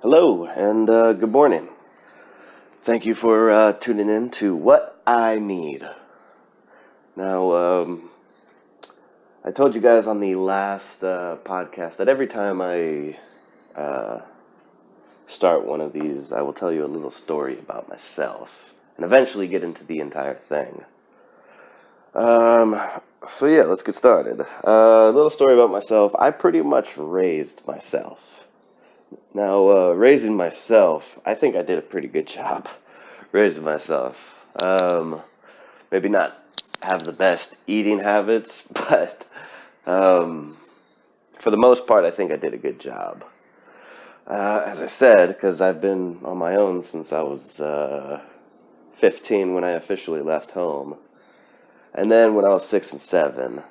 Hello and good morning. Thank you for tuning in to What I Need. Now, I told you guys on the last podcast that every time I uh, start one of these, I will tell you a little story about myself and eventually get into the entire thing. Um, so, yeah, let's get started. A little story about myself. I pretty much raised myself. Now, raising myself, I think I did a pretty good job raising myself. Maybe not have the best eating habits, but um, for the most part, I think I did a good job. As I said, because I've been on my own since I was 15 when I officially left home. And then when I was 6 and 7,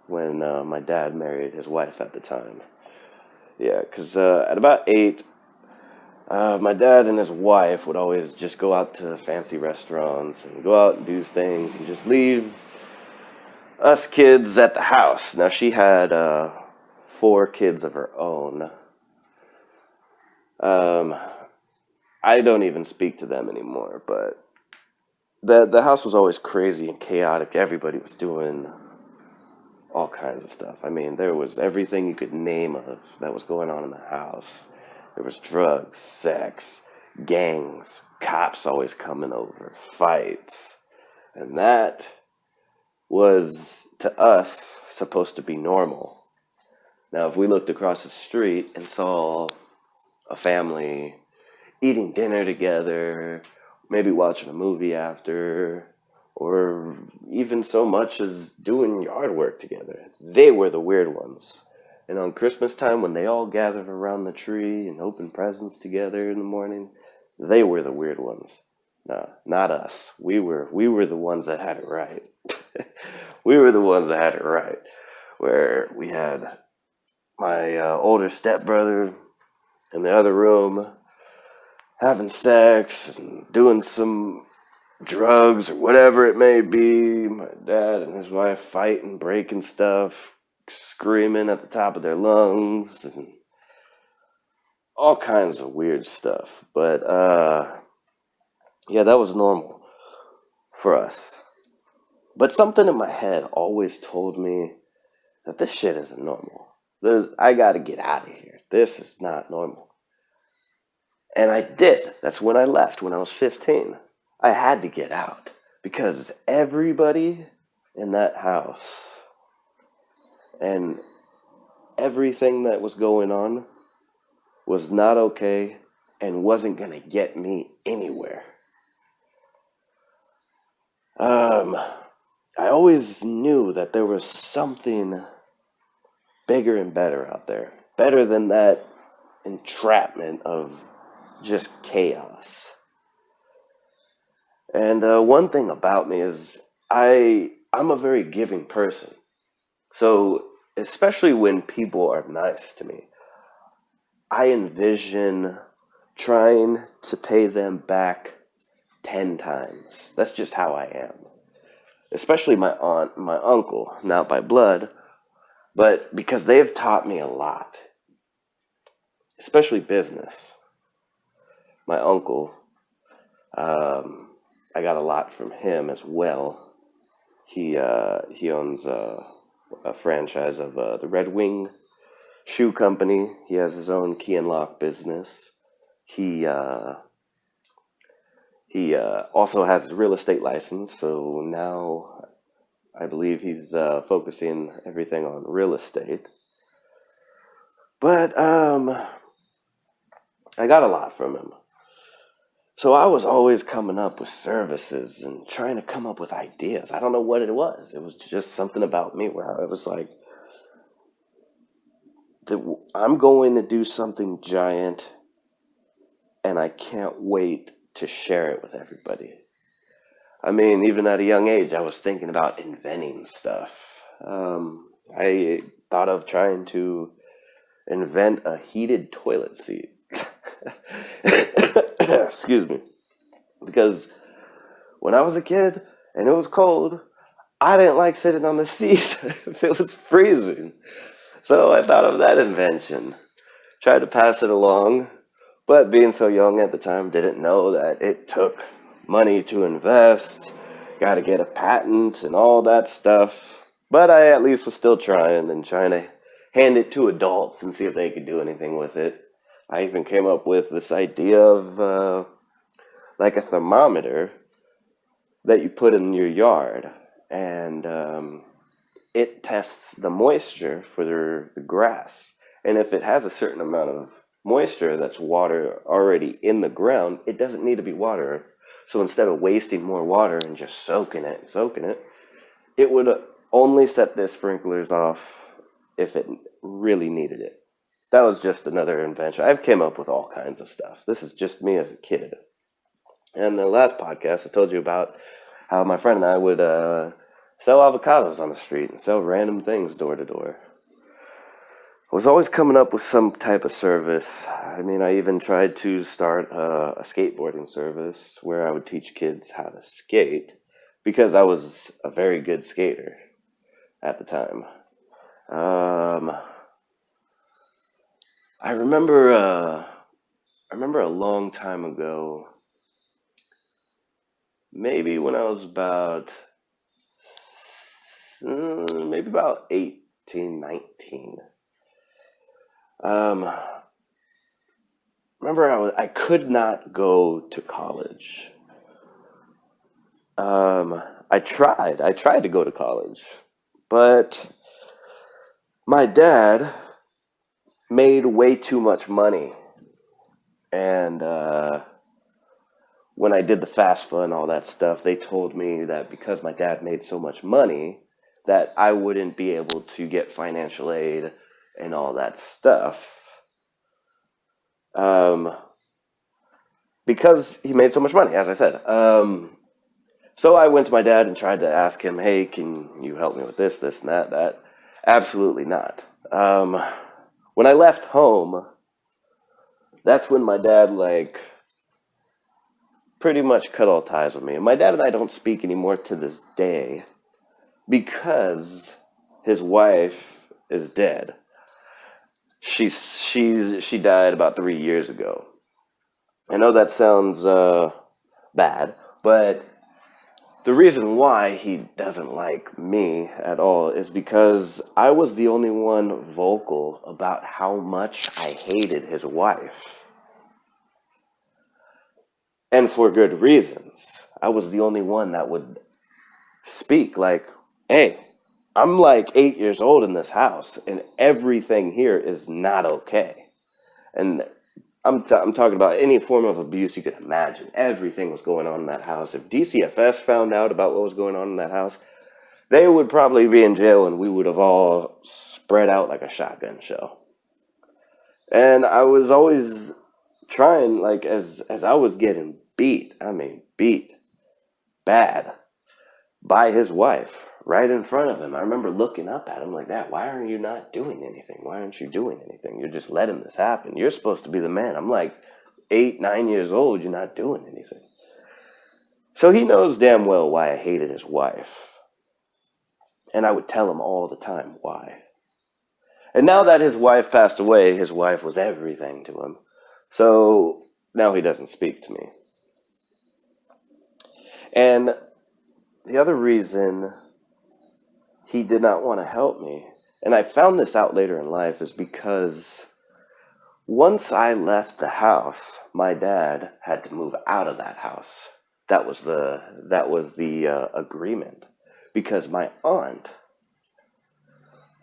when my dad married his wife at the time. Yeah, because at about 8, my dad and his wife would always just go out to fancy restaurants and go out and do things and just leave us kids at the house. Now, she had 4 kids of her own. Um, I don't even speak to them anymore, but the house was always crazy and chaotic. Everybody was doing all kinds of stuff. I mean, there was everything you could name of that was going on in the house. There was drugs, sex, gangs, cops always coming over, fights. And that was, to us, supposed to be normal. Now, if we looked across the street and saw a family eating dinner together, maybe watching a movie after, or even so much as doing yard work together, they were the weird ones. And on Christmas time, when they all gathered around the tree and opened presents together in the morning, they were the weird ones. No, not us. We were the ones that had it right. We were the ones that had it right. Where we had my older stepbrother in the other room having sex and doing some drugs or whatever it may be. My dad and his wife fighting, breaking stuff, screaming at the top of their lungs, and all kinds of weird stuff. But yeah, that was normal for us. But something in my head always told me that this shit isn't normal. I gotta get out of here. This is not normal. And I did. That's when I left, when I was 15. I had to get out because everybody in that house and everything that was going on was not okay and wasn't going to get me anywhere. I always knew that there was something bigger and better out there, better than that entrapment of just chaos. And one thing about me is I'm a very giving person. So especially when people are nice to me, I envision trying to pay them back 10 times. That's just how I am. Especially my aunt and my uncle, not by blood, but because they've taught me a lot, especially business. My uncle, I got a lot from him as well. He owns a franchise of the Red Wing shoe company. He has his own key and lock business. He also has his real estate license, so now I believe he's focusing everything on real estate. But I got a lot from him. So I was always coming up with services and trying to come up with ideas. I don't know what it was. It was just something about me where I was like, I'm going to do something giant and I can't wait to share it with everybody. I mean, even at a young age, I was thinking about inventing stuff. I thought of trying to invent a heated toilet seat. Excuse me. Because when I was a kid and it was cold, I didn't like sitting on the seat if it was freezing. So I thought of that invention. Tried to pass it along. But being so young at the time, didn't know that it took money to invest, got to get a patent and all that stuff. But I at least was still trying and trying to hand it to adults and see if they could do anything with it. I even came up with this idea of like a thermometer that you put in your yard, and it tests the moisture for the grass. And if it has a certain amount of moisture, that's water already in the ground, it doesn't need to be watered. So instead of wasting more water and just soaking it, it would only set the sprinklers off if it really needed it. That was just another invention. I've came up with all kinds of stuff. This is just me as a kid. And the last podcast, I told you about how my friend and I would sell avocados on the street and sell random things door to door. I was always coming up with some type of service. I mean, I even tried to start a skateboarding service where I would teach kids how to skate because I was a very good skater at the time. I remember a long time ago, maybe when I was maybe about 18, 19. Remember I could not go to college. I tried to go to college, but my dad made way too much money. And when I did the FAFSA and all that stuff, they told me that because my dad made so much money, that I wouldn't be able to get financial aid and all that stuff. Because he made so much money, as I said. So I went to my dad and tried to ask him, hey, can you help me with this, and that? Absolutely not. When I left home, that's when my dad, pretty much cut all ties with me. And my dad and I don't speak anymore to this day because his wife is dead. She died about 3 years ago. I know that sounds bad, but the reason why he doesn't like me at all is because I was the only one vocal about how much I hated his wife. And for good reasons. I was the only one that would speak like, hey, I'm like 8 years old in this house, and everything here is not okay. And I'm talking about any form of abuse you could imagine. Everything was going on in that house. If DCFS found out about what was going on in that house, they would probably be in jail, and we would have all spread out like a shotgun shell. And I was always trying, like, as I was getting beat bad by his wife right in front of him. I remember looking up at him like that. Why are you not doing anything? Why aren't you doing anything? You're just letting this happen. You're supposed to be the man. I'm like 8, 9 years old. You're not doing anything. So he knows damn well why I hated his wife. And I would tell him all the time why. And now that his wife passed away, his wife was everything to him. So now he doesn't speak to me. And the other reason he did not want to help me, and I found this out later in life, is because once I left the house, my dad had to move out of that house. That was the agreement, because my aunt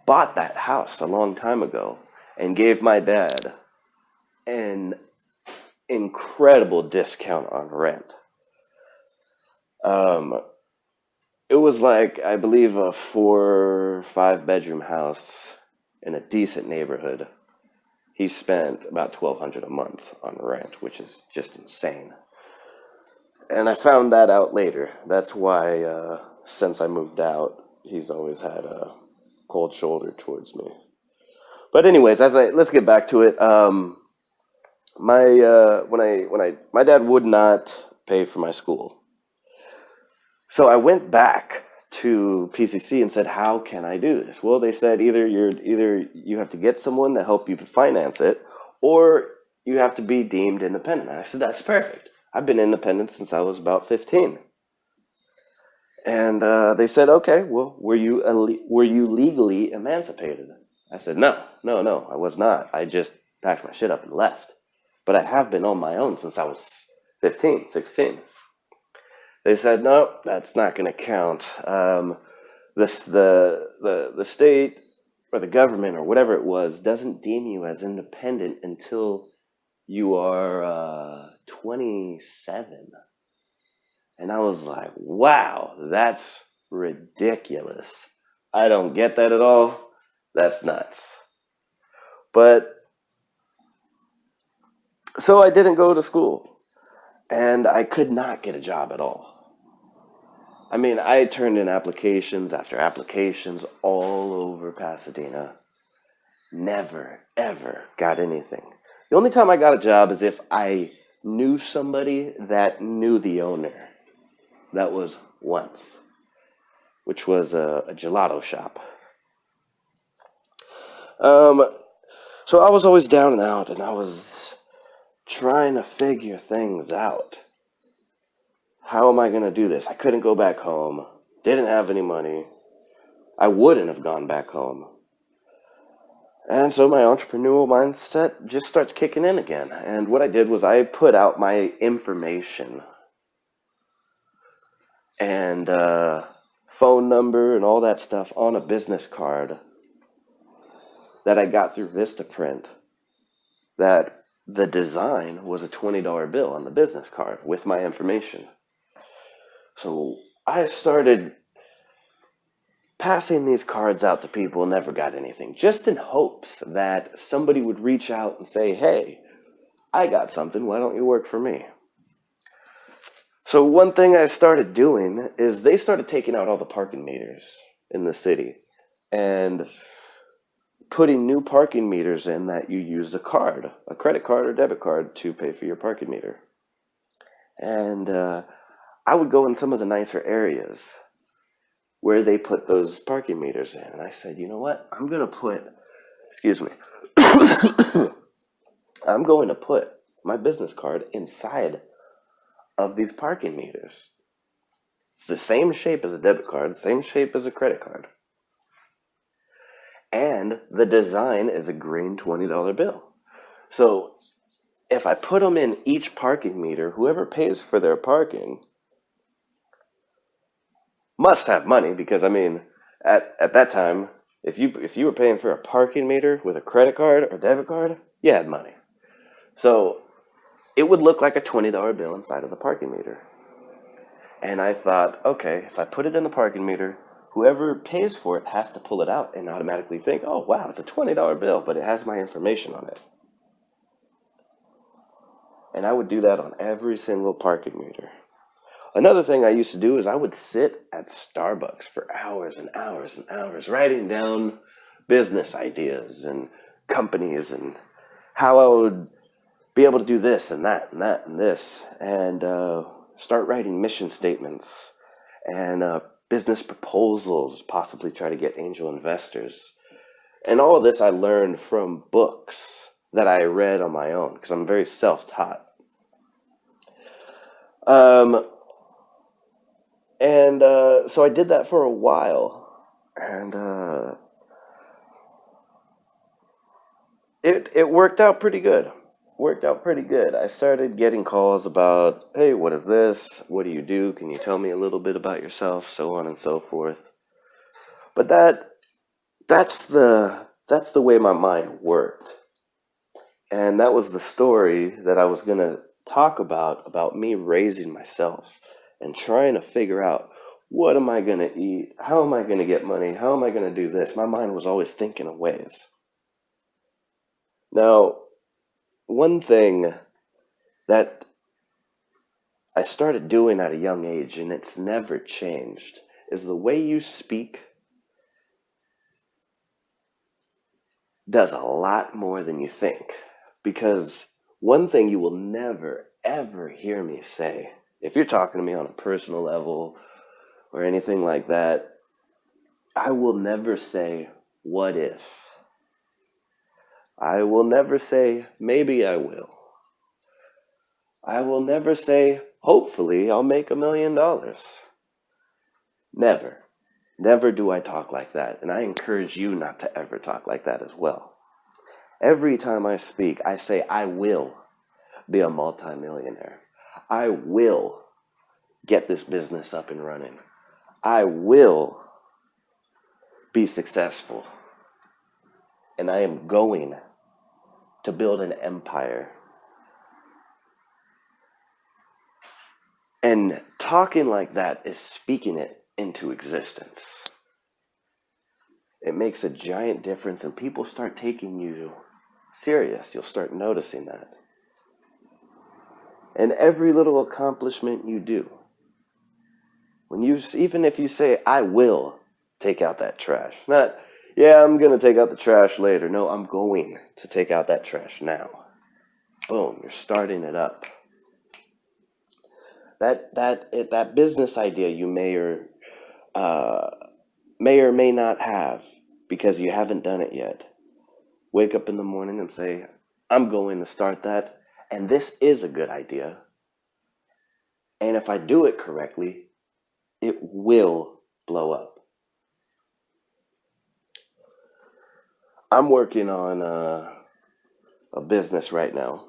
bought that house a long time ago and gave my dad an incredible discount on rent. It was like, I believe, a 4 or 5 bedroom house in a decent neighborhood. He spent about $1,200 a month on rent, which is just insane. And I found that out later. That's why, since I moved out, he's always had a cold shoulder towards me. But anyways, let's get back to it. My dad would not pay for my school. So I went back to PCC and said, how can I do this? Well, they said either you have to get someone to help you finance it, or you have to be deemed independent. And I said, that's perfect. I've been independent since I was about 15. And they said, okay, well, were you legally emancipated? I said, no, I was not. I just packed my shit up and left. But I have been on my own since I was 15, 16. They said, no, that's not going to count. The state or the government or whatever it was doesn't deem you as independent until you are 27. And I was like, wow, that's ridiculous. I don't get that at all. That's nuts. But so I didn't go to school, and I could not get a job at all. I mean, I turned in applications after applications all over Pasadena. Never, ever got anything. The only time I got a job is if I knew somebody that knew the owner. That was once, which was a gelato shop. So I was always down and out, and I was trying to figure things out. How am I going to do this? I couldn't go back home. Didn't have any money. I wouldn't have gone back home. And so my entrepreneurial mindset just starts kicking in again. And what I did was I put out my information and phone number and all that stuff on a business card that I got through Vistaprint. That the design was a $20 bill on the business card with my information. So I started passing these cards out to people, never got anything, just in hopes that somebody would reach out and say, hey, I got something, why don't you work for me? So one thing I started doing is they started taking out all the parking meters in the city and putting new parking meters in that you use a card, a credit card or debit card, to pay for your parking meter. And I would go in some of the nicer areas where they put those parking meters in. And I said, you know what? I'm going to put my business card inside of these parking meters. It's the same shape as a debit card, same shape as a credit card. And the design is a green $20 bill. So if I put them in each parking meter, whoever pays for their parking must have money, because I mean, at that time, if you were paying for a parking meter with a credit card or debit card, you had money. So it would look like a $20 bill inside of the parking meter. And I thought, okay, if I put it in the parking meter, whoever pays for it has to pull it out and automatically think, oh, wow, it's a $20 bill, but it has my information on it. And I would do that on every single parking meter. Another thing I used to do is I would sit at Starbucks for hours and hours and hours, writing down business ideas and companies and how I would be able to do this and that and that and this, and start writing mission statements and business proposals, possibly try to get angel investors. And all of this I learned from books that I read on my own, because I'm very self-taught. So I did that for a while, and it worked out pretty good. I started getting calls about, hey, what is this? What do you do? Can you tell me a little bit about yourself? So on and so forth. But that's the way my mind worked. And that was the story that I was going to talk about me raising myself and trying to figure out, what am I going to eat? How am I going to get money? How am I going to do this? My mind was always thinking of ways. Now, one thing that I started doing at a young age, and it's never changed, is the way you speak does a lot more than you think. Because one thing you will never, ever hear me say, if you're talking to me on a personal level or anything like that, I will never say, what if? I will never say, maybe I will. I will never say, hopefully I'll make $1 million. Never. Never do I talk like that. And I encourage you not to ever talk like that as well. Every time I speak, I say, I will be a multimillionaire. I will get this business up and running. I will be successful. And I am going to build an empire. And talking like that is speaking it into existence. It makes a giant difference, and people start taking you serious. You'll start noticing that. And every little accomplishment you do, even if you say, I will take out that trash, not, yeah, I'm going to take out the trash later. No, I'm going to take out that trash now. Boom, you're starting it up. That business idea you may or may not have because you haven't done it yet. Wake up in the morning and say, I'm going to start that, and this is a good idea. And if I do it correctly, it will blow up. I'm working on a business right now.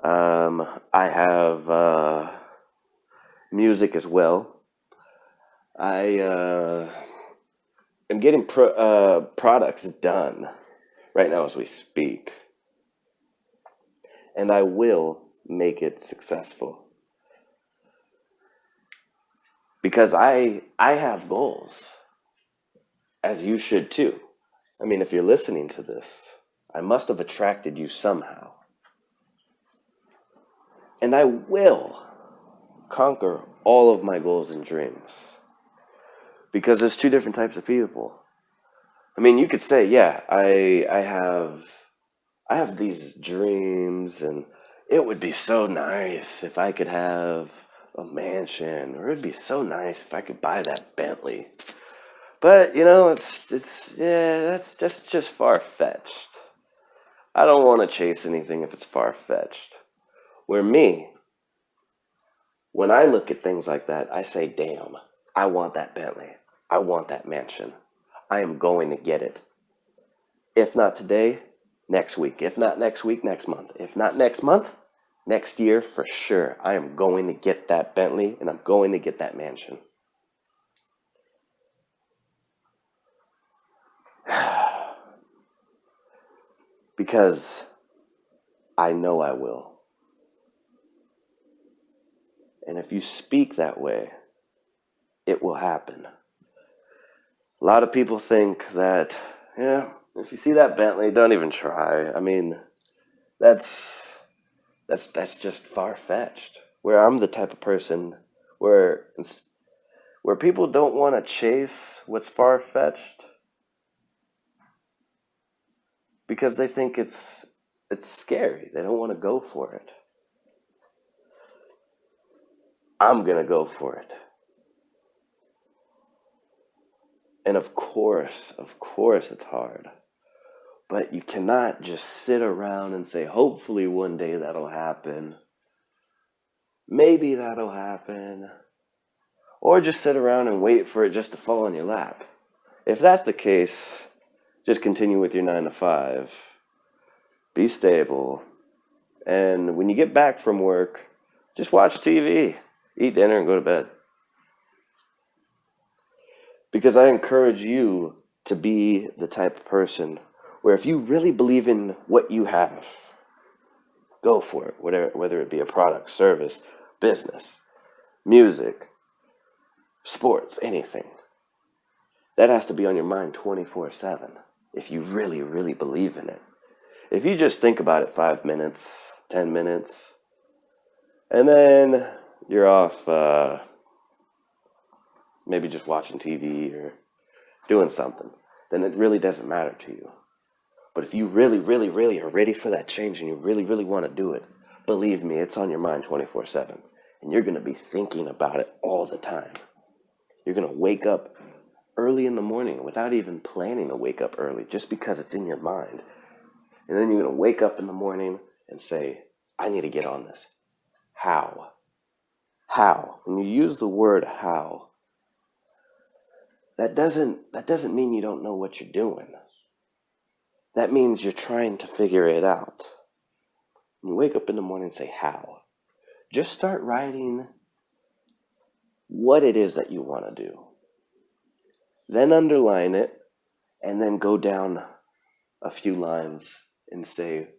I have music as well. I am getting products done right now as we speak. And I will make it successful. Because I have goals, as you should too. I mean, if you're listening to this, I must have attracted you somehow. And I will conquer all of my goals and dreams. Because there's two different types of people. I mean, you could say, yeah, I have these dreams, and it would be so nice if I could have a mansion, or it'd be so nice if I could buy that Bentley. But that's just far-fetched. I don't want to chase anything if it's far-fetched. Where when I look at things like that, I say, damn, I want that Bentley. I want that mansion. I am going to get it. If not today, next week. If not next week, next month. If not next month, next year for sure. I am going to get that Bentley, and I'm going to get that mansion. Because I know I will. And if you speak that way, it will happen. A lot of people think that, if you see that Bentley, don't even try. I mean, that's just far-fetched. Where I'm the type of person where people don't want to chase what's far-fetched because they think it's scary. They don't want to go for it. I'm going to go for it. And of course, it's hard. But you cannot just sit around and say, hopefully one day that'll happen. Maybe that'll happen. Or just sit around and wait for it just to fall in your lap. If that's the case, just continue with your 9 to 5. Be stable. And when you get back from work, just watch TV. Eat dinner and go to bed. Because I encourage you to be the type of person where if you really believe in what you have, go for it. Whether it be a product, service, business, music, sports, anything. That has to be on your mind 24/7 if you really, really believe in it. If you just think about it 5 minutes, 10 minutes, and then you're off maybe just watching TV or doing something, then it really doesn't matter to you. But if you really, really, really are ready for that change and you really, really want to do it, believe me, it's on your mind 24/7. And you're going to be thinking about it all the time. You're going to wake up early in the morning without even planning to wake up early, just because it's in your mind. And then you're going to wake up in the morning and say, I need to get on this. How? How? When you use the word how, that doesn't mean you don't know what you're doing. That means you're trying to figure it out. When you wake up in the morning and say how, just start writing what it is that you want to do. Then underline it, and then go down a few lines and say,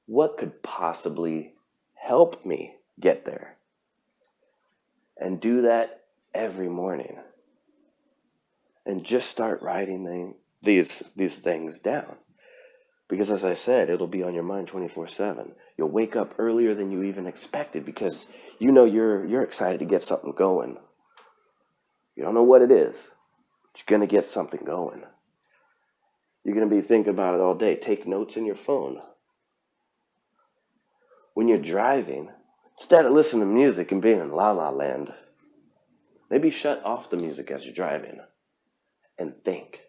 what could possibly help me get there? And do that every morning. And just start writing these things down. Because as I said, it'll be on your mind 24/7. You'll wake up earlier than you even expected because you know you're excited to get something going. You don't know what it is, but you're going to get something going. You're going to be thinking about it all day. Take notes in your phone. When you're driving, instead of listening to music and being in la la land, maybe shut off the music as you're driving and think.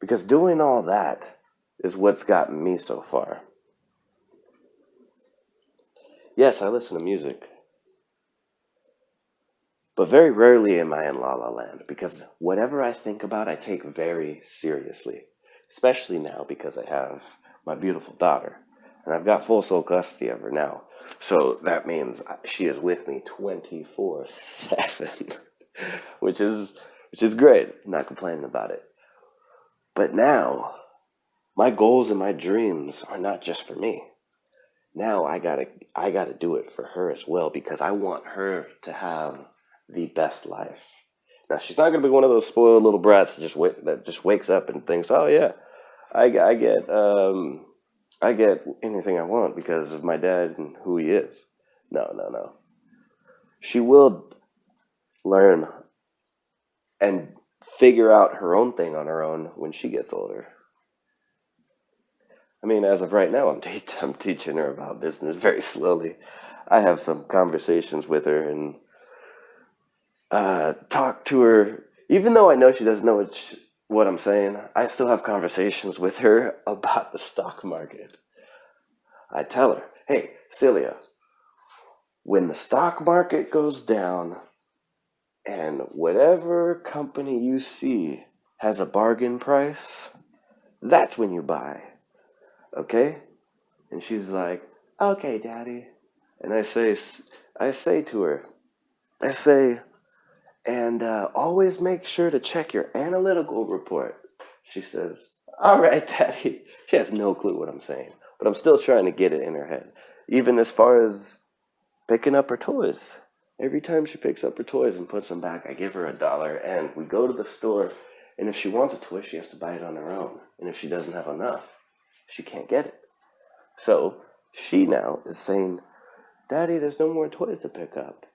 Because doing all that is what's gotten me so far. Yes, I listen to music, but very rarely am I in la la land because whatever I think about, I take very seriously, especially now because I have my beautiful daughter and I've got full sole custody of her now. So that means she is with me 24/7, which is great. I'm not complaining about it. But now, my goals and my dreams are not just for me. Now I gotta do it for her as well because I want her to have the best life. Now she's not gonna be one of those spoiled little brats that just wakes up and thinks, oh yeah, I get anything I want because of my dad and who he is. No. She will learn and figure out her own thing on her own when she gets older. I mean, as of right now, I'm teaching her about business very slowly. I have some conversations with her and talk to her, even though I know she doesn't know what I'm saying. I still have conversations with her about the stock market. I tell her, hey, Celia, when the stock market goes down and whatever company you see has a bargain price, that's when you buy. Okay? And she's like, okay, Daddy. And I say to her, and always make sure to check your analytical report. She says, all right, Daddy. She has no clue what I'm saying, but I'm still trying to get it in her head. Even as far as picking up her toys. Every time she picks up her toys and puts them back, I give her $1, and we go to the store, and if she wants a toy, she has to buy it on her own. And if she doesn't have enough, she can't get it. So she now is saying, Daddy, there's no more toys to pick up.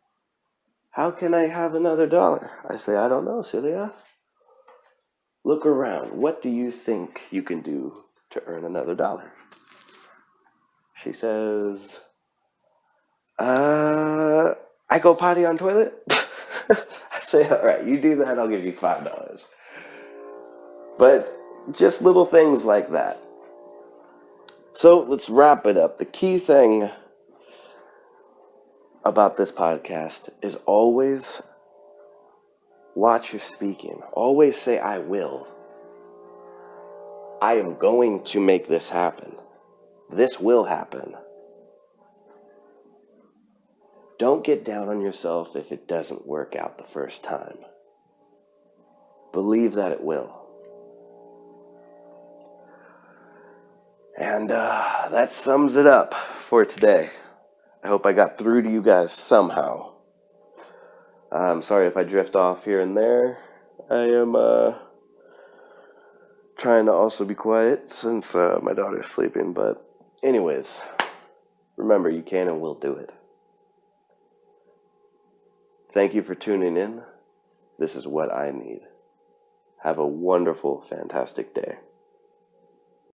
How can I have another $1? I say, I don't know, Celia. Look around. What do you think you can do to earn another $1? She says, I go potty on toilet. I say, all right, you do that, I'll give you $5. But just little things like that. So let's wrap it up. The key thing about this podcast is always watch your speaking. Always say, I will. I am going to make this happen. This will happen. Don't get down on yourself if it doesn't work out the first time. Believe that it will. And that sums it up for today. I hope I got through to you guys somehow. I'm sorry if I drift off here and there. I am trying to also be quiet since my daughter's sleeping. But anyways, remember, you can and will do it. Thank you for tuning in. This is what I need. Have a wonderful, fantastic day.